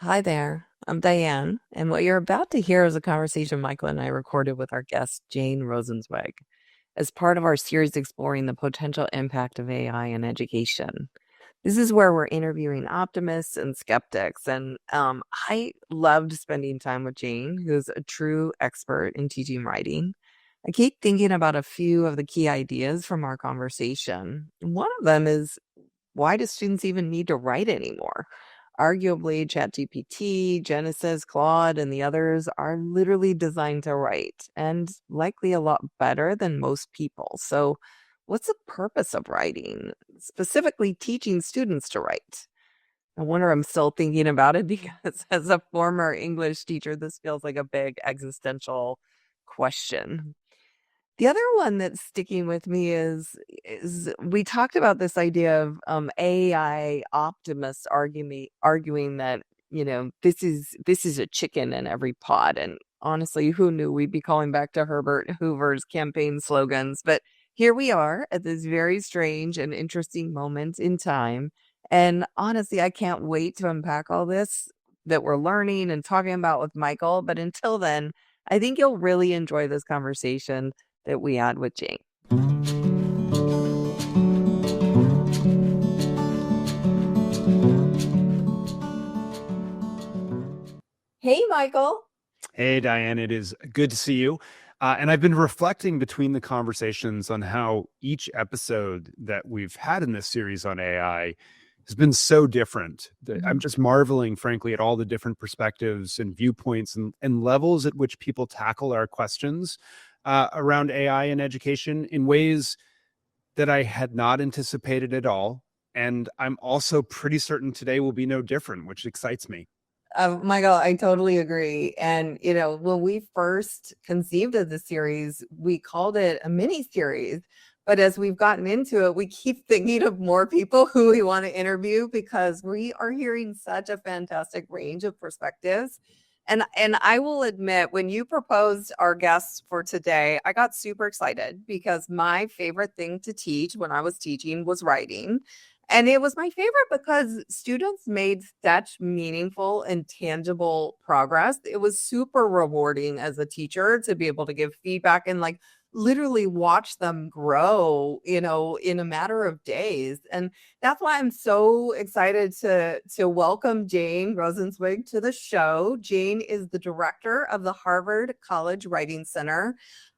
Hi there, I'm Diane, and what you're about to hear is a conversation Michael and I recorded with our guest, Jane Rosenzweig, as part of our series exploring the potential impact of AI in education. This is where we're interviewing optimists and skeptics, and I loved spending time with Jane, who's a true expert in teaching writing. I keep thinking about a few of the key ideas from our conversation. One of them is, why do students even need to write anymore? Arguably, ChatGPT, Genesis, Claude, and the others are literally designed to write and likely a lot better than most people. So, what's the purpose of writing? Specifically, teaching students to write. I wonder, I'm still thinking about it because as a former English teacher, this feels like a big existential question. The other one that's sticking with me is we talked about this idea of AI optimists arguing that, this is a chicken in every pot. And honestly, who knew we'd be calling back to Herbert Hoover's campaign slogans? But here we are at this very strange and interesting moment in time. And honestly, I can't wait to unpack all this that we're learning and talking about with Michael. But until then, I think you'll really enjoy this conversation that we had with Jane. Hey, Michael. Hey, Diane, it is good to see you. And I've been reflecting between the conversations on how each episode that we've had in this series on AI has been so different. I'm just marveling, frankly, at all the different perspectives and viewpoints and levels at which people tackle our questions around AI in education in ways that I had not anticipated at all. And I'm also pretty certain today will be no different, which excites me. Michael, I totally agree. And, when we first conceived of the series, we called it a mini series. But as we've gotten into it, we keep thinking of more people who we want to interview because we are hearing such a fantastic range of perspectives. And I will admit, when you proposed our guests for today, I got super excited because my favorite thing to teach when I was teaching was writing. And it was my favorite because students made such meaningful and tangible progress. It was super rewarding as a teacher to be able to give feedback and like literally watch them grow, in a matter of days. And that's why I'm so excited to welcome Jane Rosenzweig to the show. Jane is the director of the Harvard College Writing Center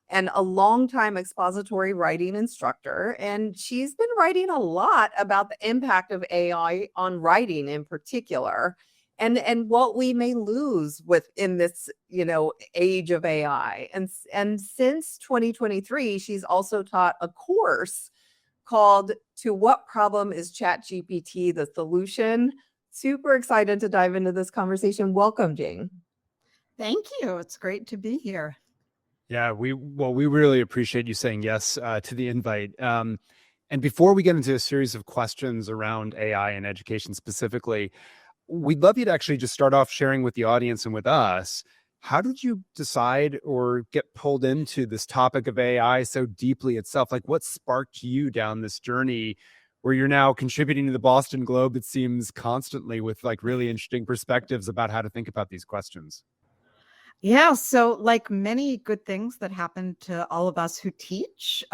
and a longtime expository writing instructor. And she's been writing a lot about the impact of AI on writing in particular. And what we may lose within this, age of AI. And since 2023, she's also taught a course called To What Problem is ChatGPT the Solution? Super excited to dive into this conversation. Welcome, Jane. Thank you. It's great to be here. Yeah, we really appreciate you saying yes to the invite. And before we get into a series of questions around AI and education specifically, we'd love you to actually just start off sharing with the audience and with us. How did you decide or get pulled into this topic of AI so deeply itself? Like, what sparked you down this journey where you're now contributing to the Boston Globe, it seems, constantly with like really interesting perspectives about how to think about these questions? Yeah, so like many good things that happen to all of us who teach,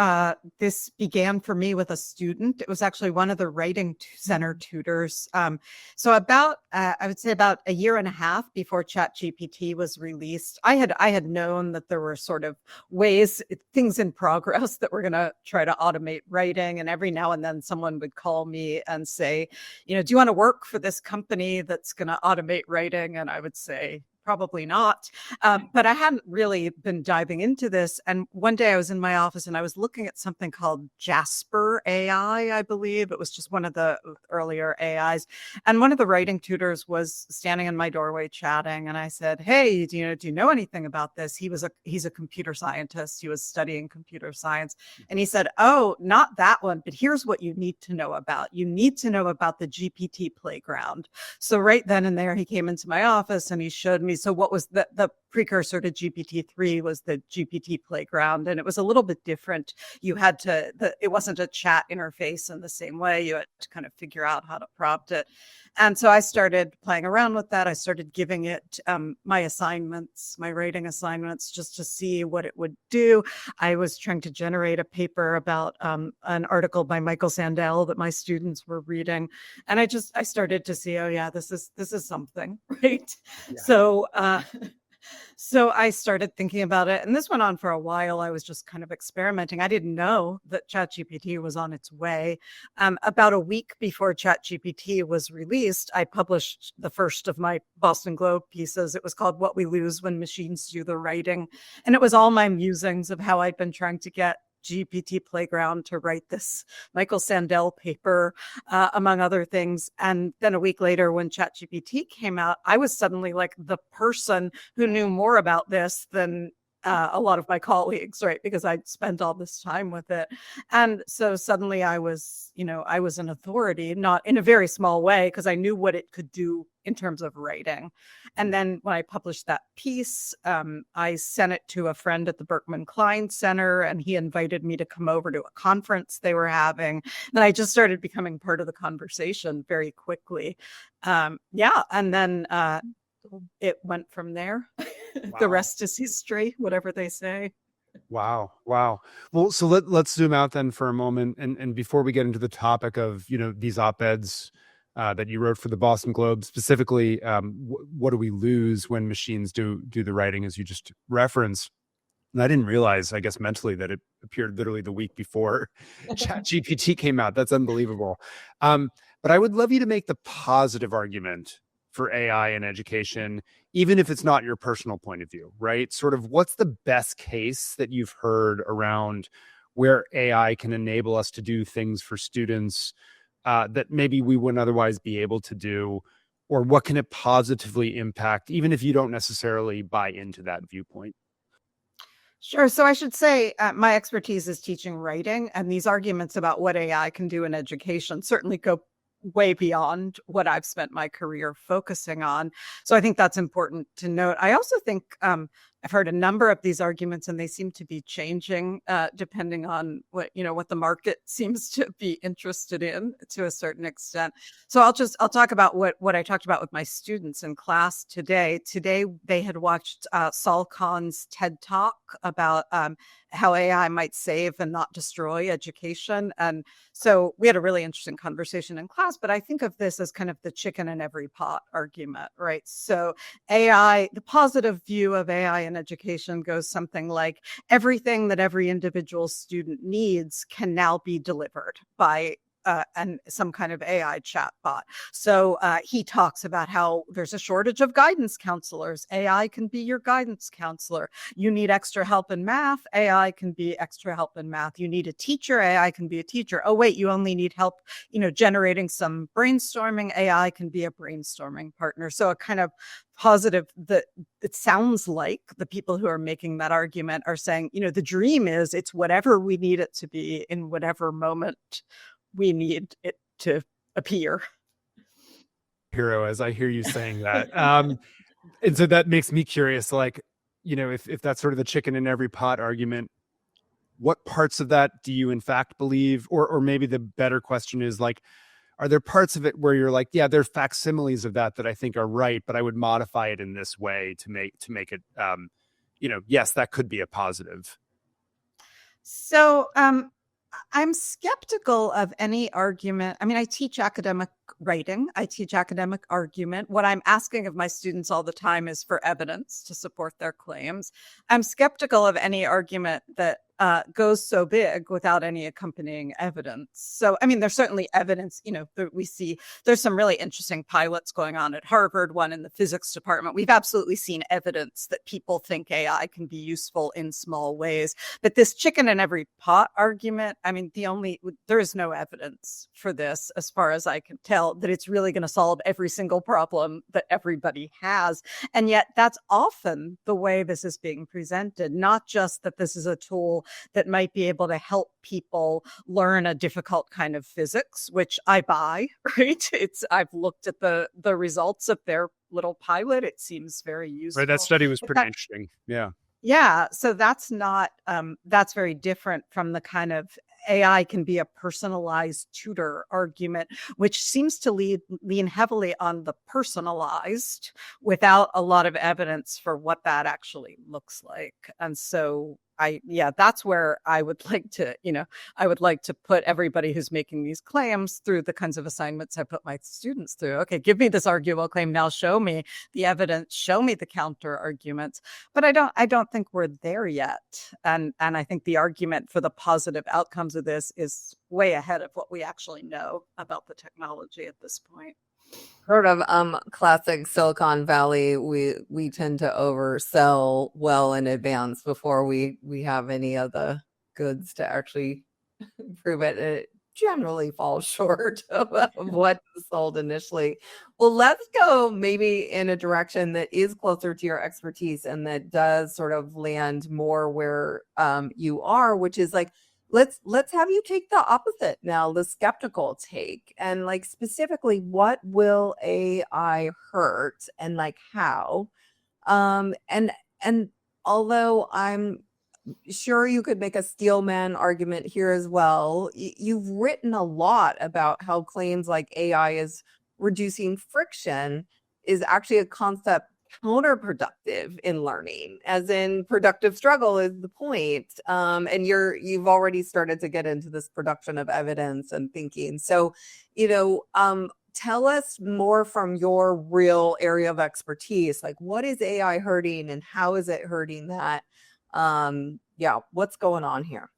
this began for me with a student. It was actually one of the writing center tutors. So I would say about a year and a half before ChatGPT was released, I had known that there were sort of things in progress that were going to try to automate writing. And every now and then someone would call me and say, do you want to work for this company that's going to automate writing? And I would say, probably not. But I hadn't really been diving into this. And one day I was in my office and I was looking at something called Jasper AI, I believe. It was just one of the earlier AIs. And one of the writing tutors was standing in my doorway chatting. And I said, hey, do you know anything about this? He's a computer scientist. He was studying computer science. And he said, oh, not that one, but here's what you need to know about. You need to know about the GPT playground. So right then and there, he came into my office and he showed me. So what was the precursor to GPT-3 was the GPT playground, and it was a little bit different. You had to, it wasn't a chat interface in the same way. You had to kind of figure out how to prompt it. And so I started playing around with that. I started giving it my assignments, my writing assignments, just to see what it would do. I was trying to generate a paper about an article by Michael Sandel that my students were reading. And I started to see, oh yeah, this is something, right? Yeah. So I started thinking about it, and this went on for a while. I was just kind of experimenting. I didn't know that ChatGPT was on its way. About a week before ChatGPT was released, I published the first of my Boston Globe pieces. It was called "What We Lose When Machines Do the Writing," and it was all my musings of how I'd been trying to get GPT Playground to write this Michael Sandel paper, among other things. And then a week later, when ChatGPT came out, I was suddenly like the person who knew more about this than a lot of my colleagues, right? Because I'd spent all this time with it. And so suddenly I was an authority, not in a very small way, because I knew what it could do in terms of writing. And then when I published that piece, I sent it to a friend at the Berkman Klein Center, and he invited me to come over to a conference they were having. And I just started becoming part of the conversation very quickly. Yeah. And then it went from there. Wow. The rest is history, whatever they say. Wow. Well, so let's zoom out then for a moment. And before we get into the topic of, these op-eds that you wrote for the Boston Globe, specifically, what do we lose when machines do the writing, as you just referenced? And I didn't realize, I guess, mentally, that it appeared literally the week before ChatGPT came out. That's unbelievable. But I would love you to make the positive argument for AI in education, even if it's not your personal point of view, right? Sort of what's the best case that you've heard around where AI can enable us to do things for students that maybe we wouldn't otherwise be able to do, or what can it positively impact, even if you don't necessarily buy into that viewpoint? Sure. So I should say my expertise is teaching writing, and these arguments about what AI can do in education certainly go way beyond what I've spent my career focusing on. So I think that's important to note. I also think I've heard a number of these arguments, and they seem to be changing depending on what the market seems to be interested in to a certain extent. So I'll talk about what I talked about with my students in class today. Today they had watched Saul Kahn's TED Talk about how AI might save and not destroy education. And so we had a really interesting conversation in class, but I think of this as kind of the chicken in every pot argument, right? So AI, the positive view of AI in education goes something like everything that every individual student needs can now be delivered by and some kind of AI chatbot. So he talks about how there's a shortage of guidance counselors. AI can be your guidance counselor. You need extra help in math. AI can be extra help in math. You need a teacher. AI can be a teacher. Oh, wait, you only need help, generating some brainstorming. AI can be a brainstorming partner. So a kind of positive that it sounds like the people who are making that argument are saying, the dream is it's whatever we need it to be in whatever moment we need it to appear. Hero, as I hear you saying that. And so that makes me curious, like, if that's sort of the chicken in every pot argument, what parts of that do you in fact believe? Or maybe the better question is, like, are there parts of it where you're like, yeah, there's facsimiles of that I think are right, but I would modify it in this way to make it, yes, that could be a positive. So I'm skeptical of any argument. I mean, I teach academic writing. I teach academic argument. What I'm asking of my students all the time is for evidence to support their claims. I'm skeptical of any argument that goes so big without any accompanying evidence. So, I mean, there's certainly evidence, that we see. There's some really interesting pilots going on at Harvard, one in the physics department. We've absolutely seen evidence that people think AI can be useful in small ways. But this chicken in every pot argument, I mean, there is no evidence for this, as far as I can tell, that it's really going to solve every single problem that everybody has. And yet that's often the way this is being presented, not just that this is a tool that might be able to help people learn a difficult kind of physics, which I buy, right? I've looked at the results of their little pilot. It seems very Right. That useful. study was But pretty interesting. Yeah. yeah, so that's not that's very different from the kind of AI can be a personalized tutor argument, which seems to lean heavily on the personalized without a lot of evidence for what that actually looks like. And so yeah, that's where I would like to, I would like to put everybody who's making these claims through the kinds of assignments I put my students through. Okay, give me this arguable claim. Now show me the evidence, show me the counter arguments. But I don't think we're there yet. And I think the argument for the positive outcomes of this is way ahead of what we actually know about the technology at this point. Sort of classic Silicon Valley, we tend to oversell well in advance before we have any of the goods to actually prove it. It generally falls short of what was sold initially. Well, let's go maybe in a direction that is closer to your expertise and that does sort of land more where you are, which is like, let's have you take the opposite now, the skeptical take, and like specifically, what will AI hurt and like how? And although I'm sure you could make a steelman argument here as well, you've written a lot about how claims like AI is reducing friction is actually a concept counterproductive in learning, as in productive struggle is the point. And you've already started to get into this production of evidence and thinking. So, tell us more from your real area of expertise. Like, what is AI hurting and how is it hurting that? Yeah, what's going on here?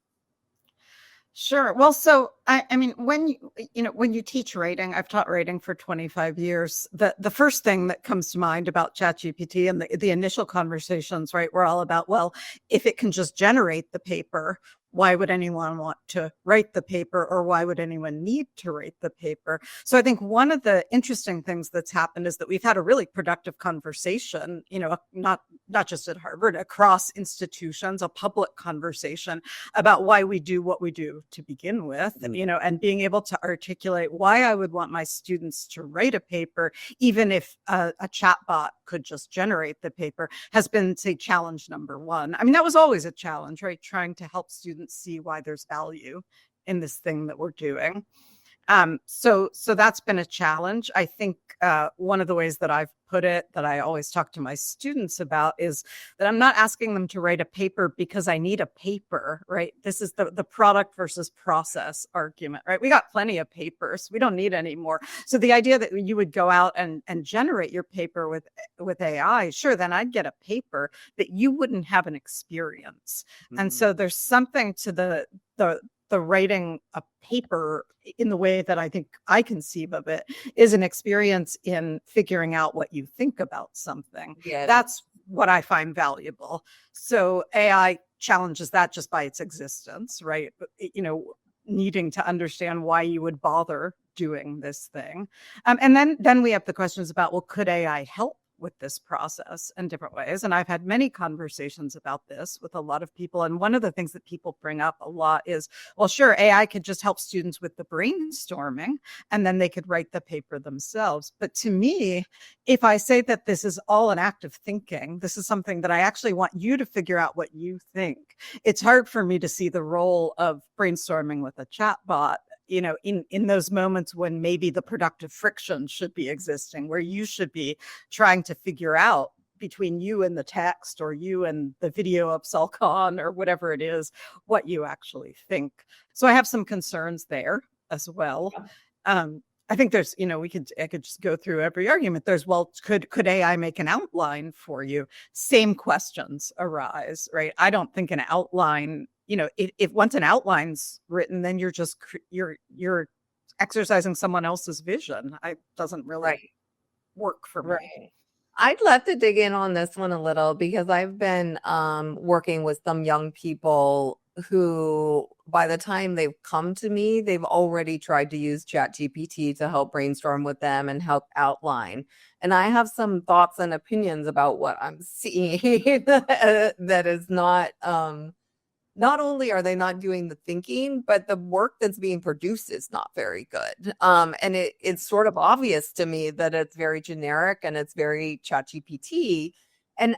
Sure. Well, so I mean, when you teach writing, I've taught writing for 25 years. The first thing that comes to mind about ChatGPT and the initial conversations, right, were all about, well, if it can just generate the paper, why would anyone want to write the paper, or why would anyone need to write the paper? So I think one of the interesting things that's happened is that we've had a really productive conversation, not just at Harvard, across institutions, a public conversation about why we do what we do to begin with, and being able to articulate why I would want my students to write a paper, even if a chatbot could just generate the paper, has been, say, challenge number one. I mean, that was always a challenge, right? Trying to help students see why there's value in this thing that we're doing. So that's been a challenge. I think one of the ways that I've put it, that I always talk to my students about, is that I'm not asking them to write a paper because I need a paper, right? This is the product versus process argument, right? We got plenty of papers. We don't need any more. So the idea that you would go out and generate your paper with AI, sure, then I'd get a paper that you wouldn't have an experience. Mm-hmm. And so there's something to the writing a paper in the way that I think I conceive of it is an experience in figuring out what you think about something. Yeah, that's what I find valuable. So AI challenges that just by its existence, right? Needing to understand why you would bother doing this thing. And then we have the questions about, well, could AI help with this process in different ways? And I've had many conversations about this with a lot of people. And one of the things that people bring up a lot is, well, sure, AI could just help students with the brainstorming, and then they could write the paper themselves. But to me, if I say that this is all an act of thinking, this is something that I actually want you to figure out what you think, it's hard for me to see the role of brainstorming with a chatbot in those moments when maybe the productive friction should be existing, where you should be trying to figure out between you and the text, or you and the video of Salcon, or whatever it is, what you actually think. So I have some concerns there as well. I think there's, I could just go through every argument. There's, well, could AI make an outline for you? Same questions arise, right? I don't think an outline, if once an outline's written, then you're just, you're exercising someone else's vision. It doesn't really work for me. Right. I'd love to dig in on this one a little, because I've been working with some young people who, by the time they've come to me, they've already tried to use ChatGPT to help brainstorm with them and help outline. And I have some thoughts and opinions about what I'm seeing that is not not only are they not doing the thinking, but the work that's being produced is not very good. And it's sort of obvious to me that it's very generic and it's very ChatGPT. And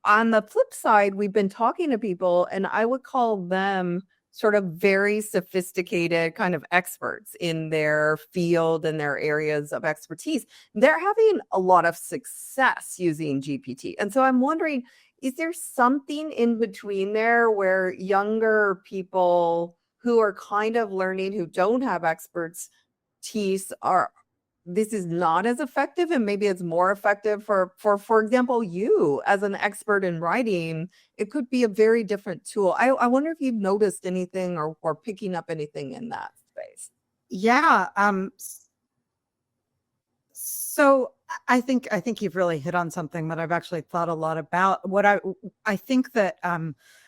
on the flip side, we've been talking to people, and I would call them sort of very sophisticated kind of experts in their field and their areas of expertise. They're having a lot of success using GPT. And so I'm wondering, is there something in between there where younger people who are kind of learning, who don't have expertise, are this is not as effective, and maybe it's more effective for example, you as an expert in writing, it could be a very different tool. I wonder if you've noticed anything or picking up anything in that space. Yeah. So I think you've really hit on something that I've actually thought a lot about. What I think that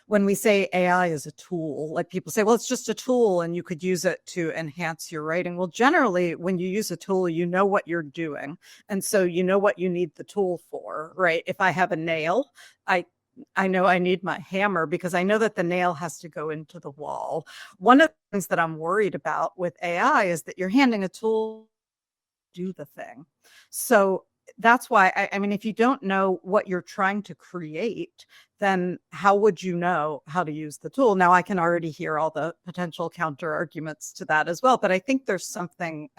when we say AI is a tool, like people say, well, it's just a tool and you could use it to enhance your writing. Well, generally, when you use a tool, you know what you're doing. And so you know what you need the tool for, right? If I have a nail, I know I need my hammer because I know that the nail has to go into the wall. One of the things that I'm worried about with AI is that you're handing a tool to do the thing. So that's why I mean, if you don't know what you're trying to create, then how would you know how to use the tool? Now, I can already hear all the potential counter arguments to that as well, but I think there's something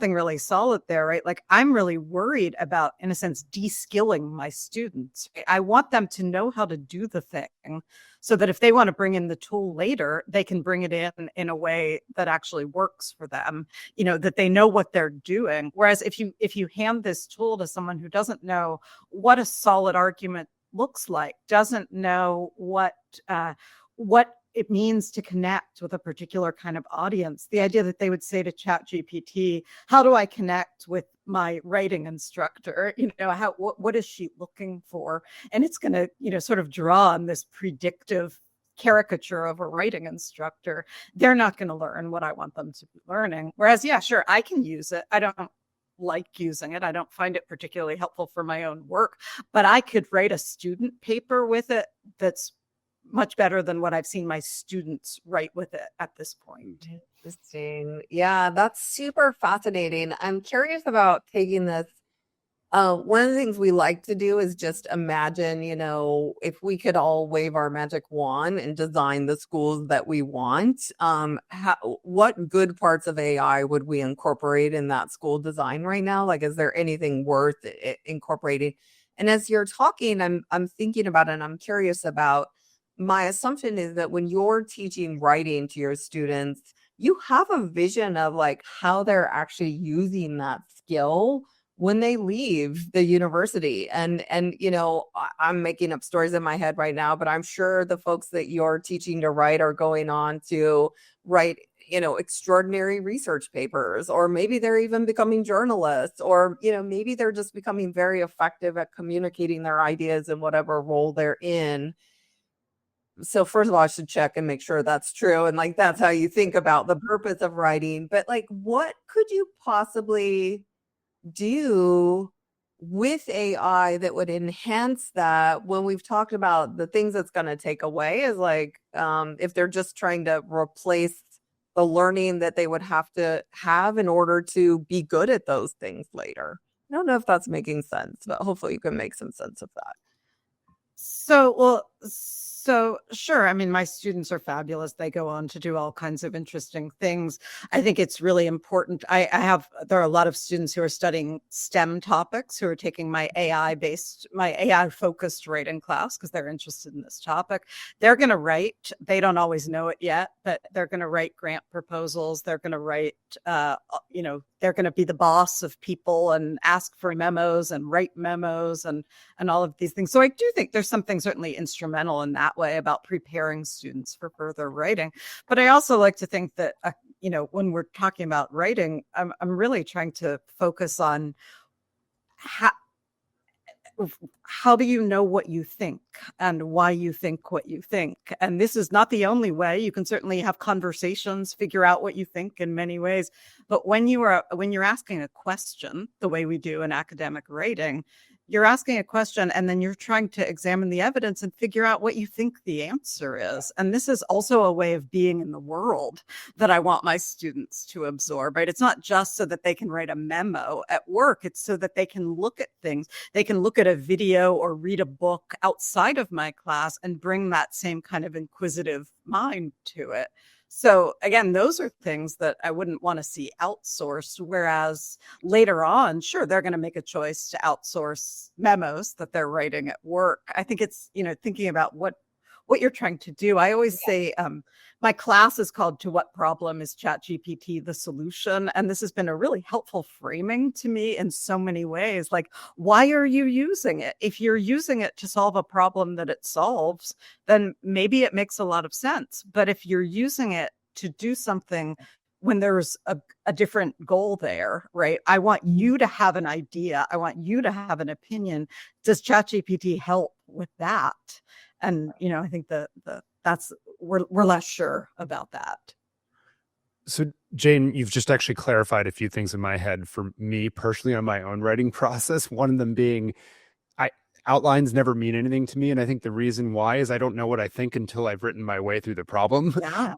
really solid there, right? Like, I'm really worried about, in a sense, de-skilling my students. I want them to know how to do the thing so that if they want to bring in the tool later, they can bring it in a way that actually works for them, that they know what they're doing. Whereas if you hand this tool to someone who doesn't know what a solid argument looks like, doesn't know what it means to connect with a particular kind of audience, the idea that they would say to ChatGPT, how do I connect with my writing instructor? What is she looking for? And it's going to, sort of draw on this predictive caricature of a writing instructor. They're not going to learn what I want them to be learning. Whereas, yeah, sure, I can use it. I don't like using it. I don't find it particularly helpful for my own work, but I could write a student paper with it that's much better than what I've seen my students write with it at this point. Interesting. Yeah, that's super fascinating. I'm curious about taking this. One of the things we like to do is just imagine, if we could all wave our magic wand and design the schools that we want, what good parts of AI would we incorporate in that school design right now? Like, is there anything worth incorporating? And as you're talking, I'm thinking about it, and I'm curious about, my assumption is that when you're teaching writing to your students, you have a vision of like how they're actually using that skill when they leave the university. And I'm making up stories in my head right now, but I'm sure the folks that you're teaching to write are going on to write extraordinary research papers, or maybe they're even becoming journalists, or maybe they're just becoming very effective at communicating their ideas in whatever role they're in. So first of all, I should check and make sure that's true, and like that's how you think about the purpose of writing. But like, what could you possibly do with AI that would enhance that, when we've talked about the things that's going to take away is like, if they're just trying to replace the learning that they would have to have in order to be good at those things later. I don't know if that's making sense, but hopefully you can make some sense of that. So sure. I mean, my students are fabulous. They go on to do all kinds of interesting things. I think it's really important. There are a lot of students who are studying STEM topics who are taking my AI focused writing class because they're interested in this topic. They're going to write. They don't always know it yet, but they're going to write grant proposals. They're going to write, they're going to be the boss of people and ask for memos and write memos and all of these things. So I do think there's something certainly instrumental in that way about preparing students for further writing. But I also like to think that, when we're talking about writing, I'm really trying to focus on how do you know what you think and why you think what you think? And this is not the only way. You can certainly have conversations, figure out what you think in many ways. But when you're asking a question, the way we do in academic writing, you're asking a question and then you're trying to examine the evidence and figure out what you think the answer is. And this is also a way of being in the world that I want my students to absorb, right? It's not just so that they can write a memo at work. It's so that they can look at things. They can look at a video or read a book outside of my class and bring that same kind of inquisitive mind to it. So again, those are things that I wouldn't want to see outsourced. Whereas later on, sure, they're going to make a choice to outsource memos that they're writing at work. I think it's, thinking about what you're trying to do. I always say my class is called "To What Problem is ChatGPT the Solution?" And this has been a really helpful framing to me in so many ways. Like, why are you using it? If you're using it to solve a problem that it solves, then maybe it makes a lot of sense. But if you're using it to do something when there's a different goal there, right? I want you to have an idea. I want you to have an opinion. Does ChatGPT help with that? And, I think we're less sure about that. So Jane, you've just actually clarified a few things in my head for me personally on my own writing process. One of them being outlines never mean anything to me. And I think the reason why is I don't know what I think until I've written my way through the problem. Yeah,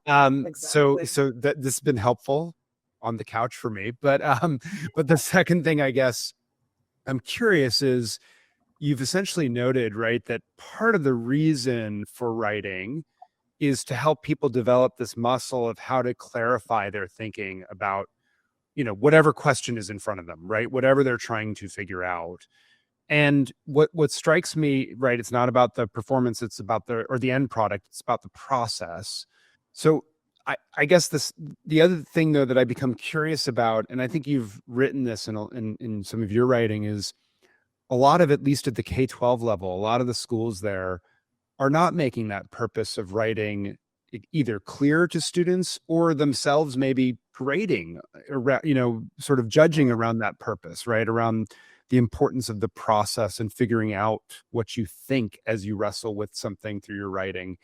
So exactly. this has been helpful on the couch for me. But the second thing I guess I'm curious is, you've essentially noted, right, that part of the reason for writing is to help people develop this muscle of how to clarify their thinking about, whatever question is in front of them, right? Whatever they're trying to figure out. And what strikes me, right, it's not about the performance, it's about the end product, it's about the process. So I guess the other thing though that I become curious about, and I think you've written this in some of your writing, is a lot of, at least at the K-12 level, a lot of the schools there are not making that purpose of writing either clear to students or themselves maybe grading, sort of judging around that purpose, right? Around the importance of the process and figuring out what you think as you wrestle with something through your writing.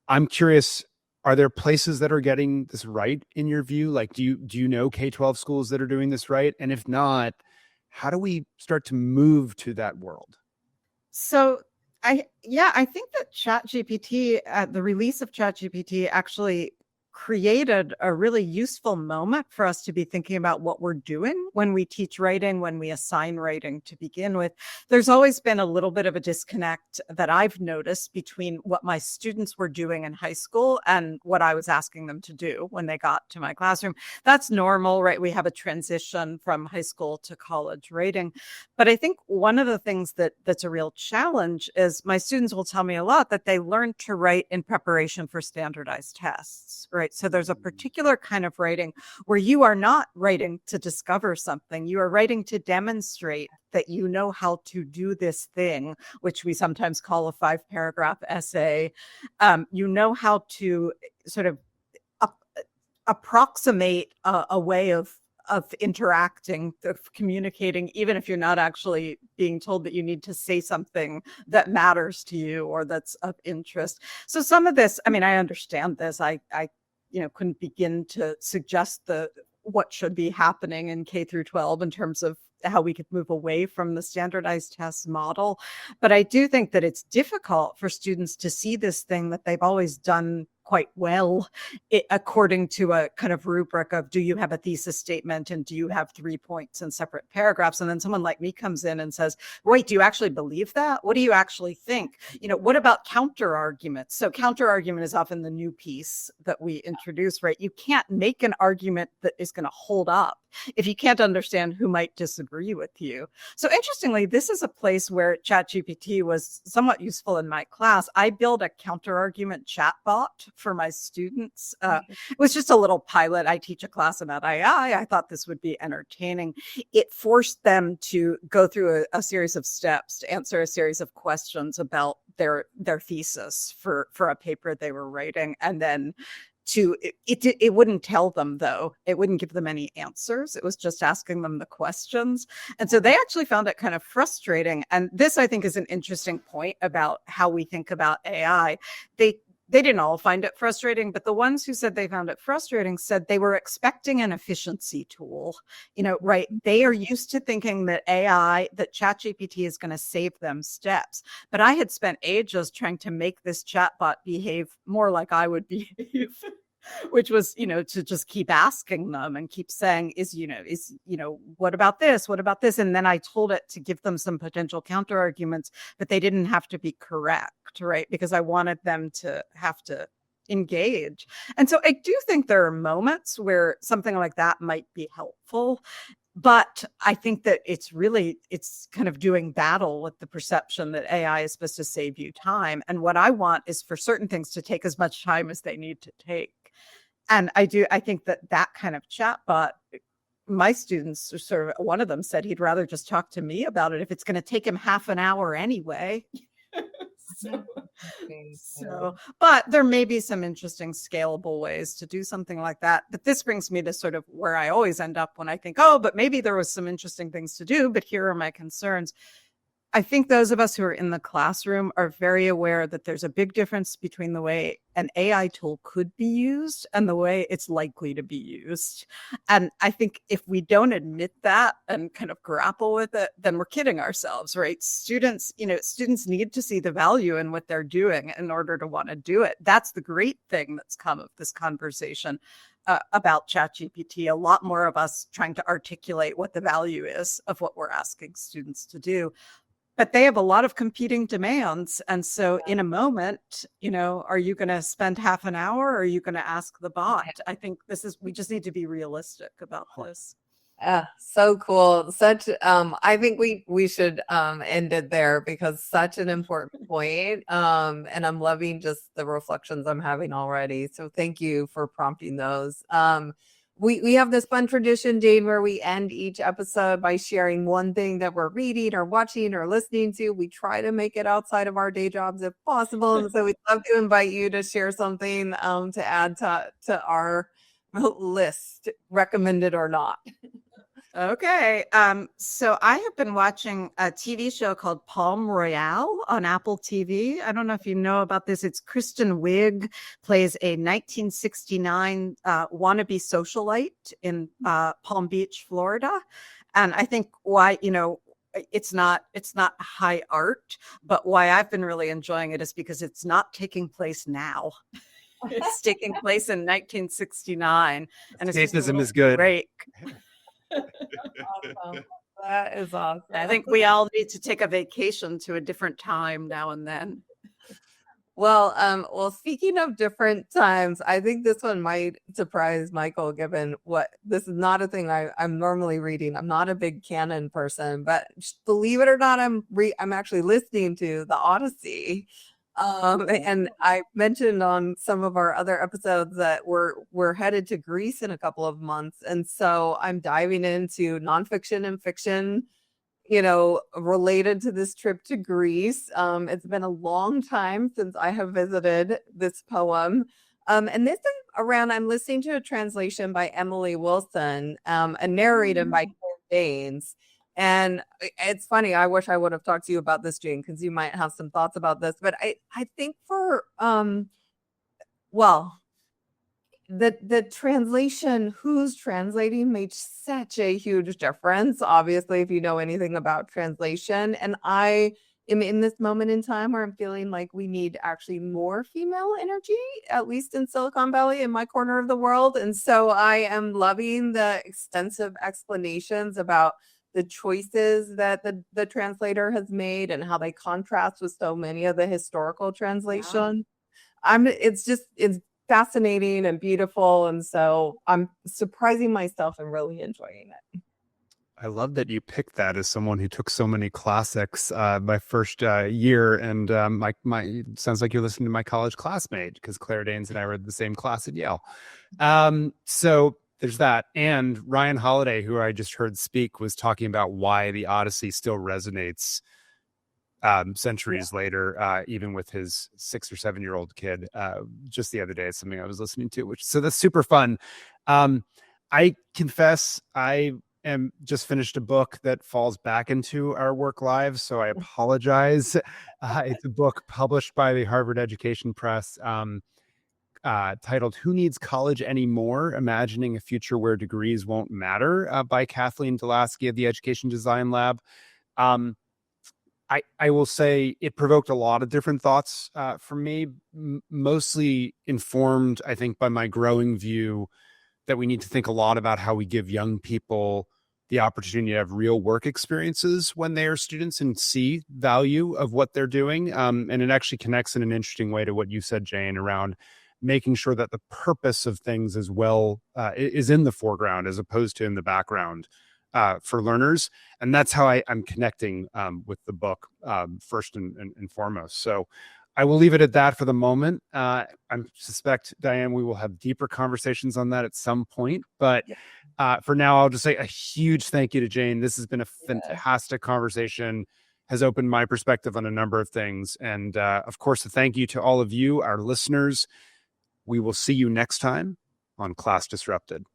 I'm curious, are there places that are getting this right in your view? Like, do you know K-12 schools that are doing this right? And if not, how do we start to move to that world? So I think that ChatGPT, the release of ChatGPT actually created a really useful moment for us to be thinking about what we're doing when we teach writing, when we assign writing to begin with. There's always been a little bit of a disconnect that I've noticed between what my students were doing in high school and what I was asking them to do when they got to my classroom. That's normal, right? We have a transition from high school to college writing. But I think one of the things that's a real challenge is my students will tell me a lot that they learn to write in preparation for standardized tests, right? So there's a particular kind of writing where you are not writing to discover something. You are writing to demonstrate that you know how to do this thing, which we sometimes call a 5-paragraph essay. You know how to sort of approximate a way of interacting, of communicating, even if you're not actually being told that you need to say something that matters to you or that's of interest. So some of this, I mean, I understand this. I couldn't begin to suggest what should be happening in K through 12 in terms of how we could move away from the standardized test model. But I do think that it's difficult for students to see this thing that they've always done quite well, according to a kind of rubric of, do you have a thesis statement and do you have 3 points in separate paragraphs? And then someone like me comes in and says, wait, do you actually believe that? What do you actually think? What about counter arguments? So counter argument is often the new piece that we introduce, right? You can't make an argument that is going to hold up if you can't understand who might disagree with you. So interestingly, this is a place where ChatGPT was somewhat useful in my class. I built a counter argument chatbot for my students. It was just a little pilot. I teach a class about AI. I thought this would be entertaining. It forced them to go through a series of steps to answer a series of questions about their thesis for a paper they were writing. And then it wouldn't tell them, though. It wouldn't give them any answers. It was just asking them the questions. And so they actually found it kind of frustrating. And this, I think, is an interesting point about how we think about AI. they didn't all find it frustrating, but the ones who said they found it frustrating said they were expecting an efficiency tool. Right? They are used to thinking that ChatGPT is going to save them steps. But I had spent ages trying to make this chatbot behave more like I would behave. Which was, to just keep asking them and keep saying, what about this? What about this? And then I told it to give them some potential counter arguments, but they didn't have to be correct, right? Because I wanted them to have to engage. And so I do think there are moments where something like that might be helpful. But I think that it's kind of doing battle with the perception that AI is supposed to save you time. And what I want is for certain things to take as much time as they need to take. And I think that kind of chatbot, my students are sort of, one of them said he'd rather just talk to me about it if it's going to take him half an hour anyway. But there may be some interesting scalable ways to do something like that. But this brings me to sort of where I always end up when I think, oh, but maybe there was some interesting things to do, but here are my concerns. I think those of us who are in the classroom are very aware that there's a big difference between the way an AI tool could be used and the way it's likely to be used. And I think if we don't admit that and kind of grapple with it, then we're kidding ourselves, right? Students need to see the value in what they're doing in order to want to do it. That's the great thing that's come of this conversation about ChatGPT. A lot more of us trying to articulate what the value is of what we're asking students to do. But they have a lot of competing demands. And so in a moment, are you going to spend half an hour or are you going to ask the bot? I think we just need to be realistic about this. So cool. I think we should end it there because such an important point. And I'm loving just the reflections I'm having already. So thank you for prompting those. We have this fun tradition, Jane, where we end each episode by sharing one thing that we're reading or watching or listening to. We try to make it outside of our day jobs if possible. And so we'd love to invite you to share something to add to our list, recommended or not. Okay. So I have been watching a TV show called Palm Royale on Apple TV. I don't know if you know about this. It's Kristen Wiig plays a 1969 wannabe socialite in Palm Beach, Florida. And I think why, it's not high art, but why I've been really enjoying it is because it's not taking place now. It's taking place in 1969. And escapism is good. Break. Awesome. That is awesome. I think we all need to take a vacation to a different time now and then. Well, speaking of different times, I think this one might surprise Michael, given this is not a thing I'm normally reading. I'm not a big canon person, but believe it or not, I'm actually listening to the Odyssey. And I mentioned on some of our other episodes that we're headed to Greece in a couple of months. And so I'm diving into nonfiction and fiction, related to this trip to Greece. It's been a long time since I have visited this poem. And this time around, I'm listening to a translation by Emily Wilson, and narrated by Claire Danes. And it's funny, I wish I would have talked to you about this, Jane, because you might have some thoughts about this. But I think for the translation, who's translating made such a huge difference, obviously, if you know anything about translation. And I am in this moment in time where I'm feeling like we need actually more female energy, at least in Silicon Valley, in my corner of the world. And so I am loving the extensive explanations about the choices that the translator has made and how they contrast with so many of the historical translation. Yeah. It's fascinating and beautiful. And so I'm surprising myself and really enjoying it. I love that you picked that as someone who took so many classics my first year. And my sounds like you're listening to my college classmate, because Claire Danes and I were in the same class at Yale. So there's that. And Ryan Holiday, who I just heard speak, was talking about why the Odyssey still resonates centuries later, even with his 6 or 7 year old kid. Just the other day, it's something I was listening to, so that's super fun. I confess I am just finished a book that falls back into our work lives, so I apologize. It's a book published by the Harvard Education Press, titled "Who Needs College Anymore? Imagining a Future Where Degrees Won't Matter," by Kathleen Delaski of the Education Design Lab. I will say it provoked a lot of different thoughts for me, mostly informed, I think, by my growing view that we need to think a lot about how we give young people the opportunity to have real work experiences when they are students and see value of what they're doing. And it actually connects in an interesting way to what you said, Jane, around making sure that the purpose of things as well is in the foreground as opposed to in the background for learners. And that's how I'm connecting with the book first and foremost. So I will leave it at that for the moment. I suspect, Diane, we will have deeper conversations on that at some point. But for now, I'll just say a huge thank you to Jane. This has been a fantastic conversation, has opened my perspective on a number of things. And of course, a thank you to all of you, our listeners. We will see you next time on Class Disrupted.